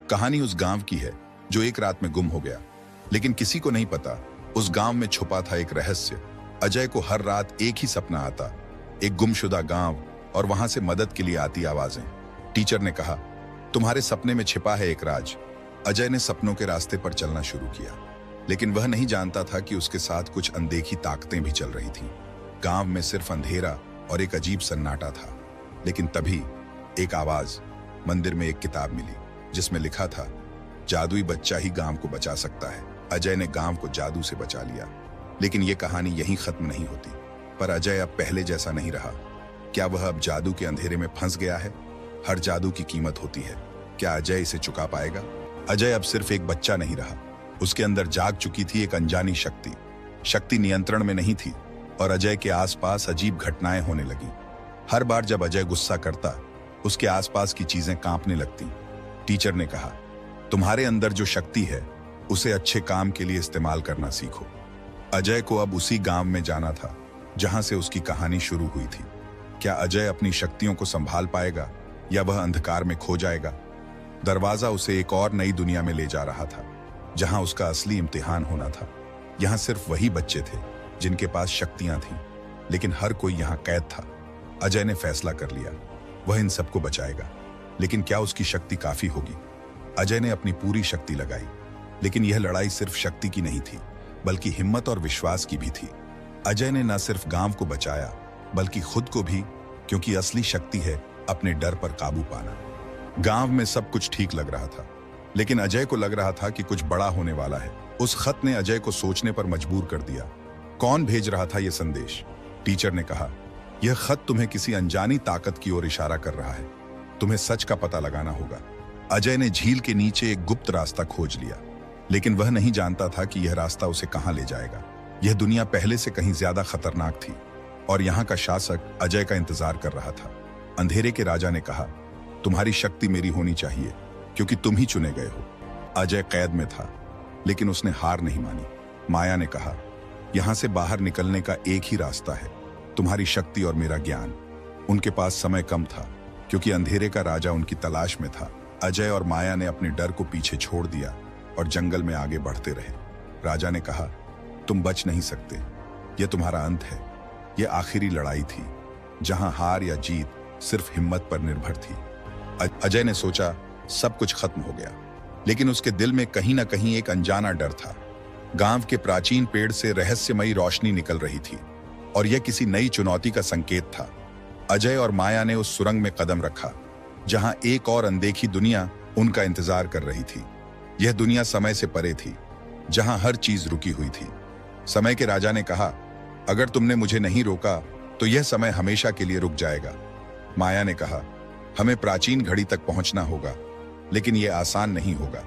कहानी उस गांव की है जो एक रात में गुम हो गया, लेकिन किसी को नहीं पता उस गांव में छुपा था एक रहस्य। अजय को हर रात एक ही सपना आता, एक गुमशुदा गांव और वहां से मदद के लिए आती आवाजें। टीचर ने कहा, तुम्हारे सपने में छिपा है एक राज। अजय ने सपनों के रास्ते पर चलना शुरू किया, लेकिन वह नहीं जानता था कि उसके साथ कुछ अनदेखी ताकतें भी चल रही थीं। गांव में सिर्फ अंधेरा और एक अजीब सन्नाटा था। लेकिन तभी एक आवाज, मंदिर में एक किताब मिली जिसमें लिखा था, जादुई बच्चा ही गांव को बचा सकता है। अजय ने गांव को जादू से बचा लिया। लेकिन यह कहानी यहीं खत्म नहीं होती। पर अजय अब पहले जैसा नहीं रहा। क्या वह अब जादू के अंधेरे में फंस गया है? हर जादू की कीमत होती है। क्या अजय इसे चुका पाएगा? अजय अब सिर्फ एक बच्चा नहीं रहा। उसके अंदर जाग चुकी थी एक अनजानी शक्ति। शक्ति नियंत्रण में नहीं थी और अजय के आसपास अजीब घटनाएं होने लगी। हर बार जब अजय गुस्सा करता, उसके आसपास की चीजें कांपने लगती। टीचर ने कहा, तुम्हारे अंदर जो शक्ति है उसे अच्छे काम के लिए इस्तेमाल करना सीखो। अजय को अब उसी गांव में जाना था जहां से उसकी कहानी शुरू हुई थी। क्या अजय अपनी शक्तियों को संभाल पाएगा या वह अंधकार में खो जाएगा? दरवाजा उसे एक और नई दुनिया में ले जा रहा था, जहां उसका असली इम्तिहान होना था। यहां सिर्फ वही बच्चे थे जिनके पास शक्तियां थीं, लेकिन हर कोई यहां कैद था। अजय ने फैसला कर लिया, वह इन सबको बचाएगा। लेकिन क्या उसकी शक्ति काफी होगी? अजय ने अपनी पूरी शक्ति लगाई, लेकिन यह लड़ाई सिर्फ शक्ति की नहीं थी, बल्कि हिम्मत और विश्वास की भी थी। अजय ने न सिर्फ गांव को बचाया, बल्कि खुद को भी, क्योंकि असली शक्ति है अपने डर पर काबू पाना। गांव में सब कुछ ठीक लग रहा था, लेकिन अजय को लग रहा था कि कुछ बड़ा होने वाला है। उस खत ने अजय को सोचने पर मजबूर कर दिया। कौन भेज रहा था यह संदेश? टीचर ने कहा, यह खत तुम्हें किसी अनजानी ताकत की ओर इशारा कर रहा है। तुम्हें सच का पता लगाना होगा। अजय ने झील के नीचे एक गुप्त रास्ता खोज लिया, लेकिन वह नहीं जानता था कि यह रास्ता उसे कहां ले जाएगा। यह दुनिया पहले से कहीं ज्यादा खतरनाक थी और यहाँ का शासक अजय का इंतजार कर रहा था। अंधेरे के राजा ने कहा, तुम्हारी शक्ति मेरी होनी चाहिए, क्योंकि तुम ही चुने गए हो। अजय कैद में था, लेकिन उसने हार नहीं मानी। माया ने कहा, यहां से बाहर निकलने का एक ही रास्ता है, तुम्हारी शक्ति और मेरा ज्ञान। उनके पास समय कम था, क्योंकि अंधेरे का राजा उनकी तलाश में था। अजय और माया ने अपने डर को पीछे छोड़ दिया और जंगल में आगे बढ़ते रहे। राजा ने कहा, तुम बच नहीं सकते, यह तुम्हारा अंत है। यह आखिरी लड़ाई थी, जहां हार या जीत सिर्फ हिम्मत पर निर्भर थी। अजय ने सोचा सब कुछ खत्म हो गया, लेकिन उसके दिल में कहीं ना कहीं एक अनजाना डर था। गांव के प्राचीन पेड़ से रहस्यमयी रोशनी निकल रही थी और यह किसी नई चुनौती का संकेत था। अजय और माया ने उस सुरंग में कदम रखा, जहां एक और अनदेखी दुनिया उनका इंतजार कर रही थी। यह दुनिया समय से परे थी, जहां हर चीज रुकी हुई थी। समय के राजा ने कहा, अगर तुमने मुझे नहीं रोका तो यह समय हमेशा के लिए रुक जाएगा। माया ने कहा, हमें प्राचीन घड़ी तक पहुंचना होगा, लेकिन यह आसान नहीं होगा।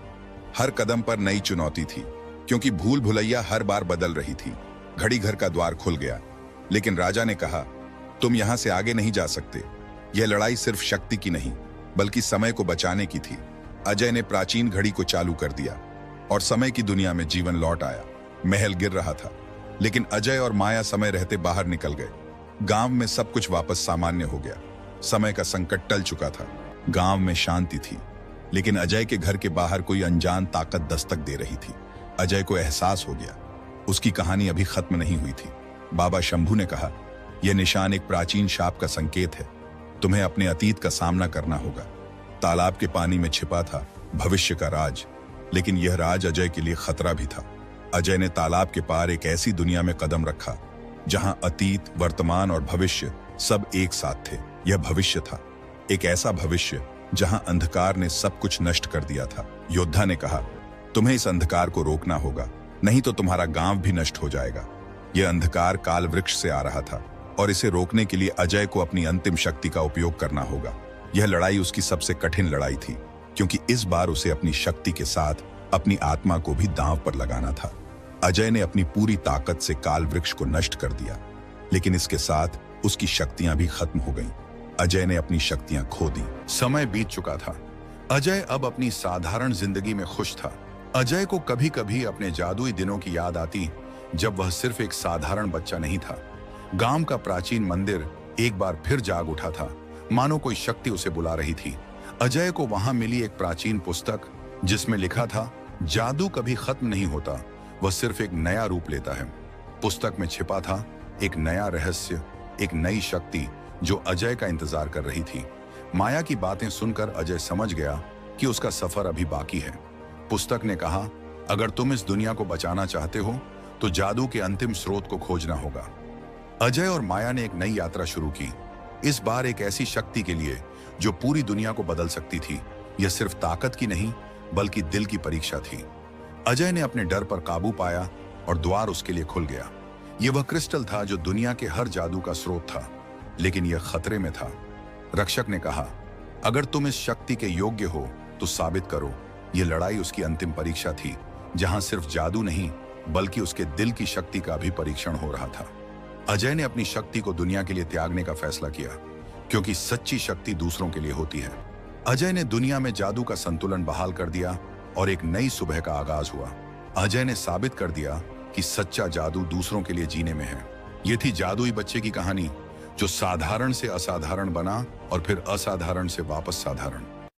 हर कदम पर नई चुनौती थी, क्योंकि भूल भुलैया हर बार बदल रही थी। घड़ी घर का द्वार खुल गया, लेकिन राजा ने कहा, तुम यहां से आगे नहीं जा सकते। यह लड़ाई सिर्फ शक्ति की नहीं, बल्कि समय को बचाने की थी। अजय ने प्राचीन घड़ी को चालू कर दिया और समय की दुनिया में जीवन लौट आया। महल गिर रहा था, लेकिन अजय और माया समय रहते बाहर निकल गए। गांव में सब कुछ वापस सामान्य हो गया। समय का संकट टल चुका था। गांव में शांति थी, लेकिन अजय के घर के बाहर कोई अनजान ताकत दस्तक दे रही थी। अजय को एहसास हो गया, उसकी कहानी अभी खत्म नहीं हुई थी। बाबा शंभू ने कहा, यह निशान एक प्राचीन शाप का संकेत है। तुम्हें अपने अतीत का सामना करना होगा। तालाब के पानी में छिपा था भविष्य का राज, लेकिन यह राज अजय के लिए खतरा भी था। अजय ने तालाब के पार एक ऐसी दुनिया में कदम रखा, जहां अतीत, वर्तमान और भविष्य सब एक साथ थे। यह भविष्य था, एक ऐसा भविष्य जहां अंधकार ने सब कुछ नष्ट कर दिया था। योद्धा ने कहा, तुम्हें इस अंधकार को रोकना होगा, नहीं तो तुम्हारा गांव भी नष्ट हो जाएगा। यह अंधकार काल वृक्ष से आ रहा था और इसे रोकने के लिए अजय को अपनी अंतिम शक्ति का उपयोग करना होगा। यह लड़ाई उसकी सबसे कठिन लड़ाई थी, क्योंकि इस बार उसे अपनी शक्ति के साथ अपनी आत्मा को भी दांव पर लगाना था। अजय ने अपनी पूरी ताकत से काल वृक्ष को नष्ट कर दिया, लेकिन इसके साथ उसकी शक्तियां भी खत्म हो गईं। अजय ने अपनी शक्तियां खो दी। समय बीत चुका था। अजय अब अपनी साधारण जिंदगी में खुश था। अजय को कभी कभी अपने जादुई दिनों की याद आती, जब वह सिर्फ एक साधारण बच्चा नहीं था। गांव का प्राचीन मंदिर एक बार फिर जाग उठा था, मानो कोई शक्ति उसे बुला रही थी। अजय को वहां मिली एक प्राचीन पुस्तक जिसमें लिखा था, जादू कभी खत्म नहीं होता, वह सिर्फ एक नया रूप लेता है। पुस्तक में छिपा था एक नया रहस्य, एक नई शक्ति जो अजय का इंतजार कर रही थी। माया की बातें सुनकर अजय समझ गया कि उसका सफर अभी बाकी है। पुस्तक ने कहा, अगर तुम इस दुनिया को बचाना चाहते हो तो जादू के अंतिम स्रोत को खोजना होगा। अजय और माया ने एक नई यात्रा शुरू की, इस बार एक ऐसी शक्ति के लिए जो पूरी दुनिया को बदल सकती थी। यह सिर्फ ताकत की नहीं बल्कि दिल की परीक्षा थी। अजय ने अपने डर पर काबू पाया और द्वार उसके लिए खुल गया। यह वह क्रिस्टल था जो दुनिया के हर जादू का स्रोत था, लेकिन यह खतरे में था। रक्षक ने कहा, अगर तुम इस शक्ति के योग्य हो तो साबित करो। यह लड़ाई उसकी अंतिम परीक्षा थी, जहां सिर्फ जादू नहीं बल्कि उसके दिल की शक्ति का भी परीक्षण हो रहा था। अजय ने अपनी शक्ति को दुनिया के लिए त्यागने का फैसला किया, क्योंकि सच्ची शक्ति दूसरों के लिए होती है। अजय ने दुनिया में जादू का संतुलन बहाल कर दिया और एक नई सुबह का आगाज हुआ। अजय ने साबित कर दिया कि सच्चा जादू दूसरों के लिए जीने में है। यह थी जादुई बच्चे की कहानी, जो साधारण से असाधारण बना और फिर असाधारण से वापस साधारण।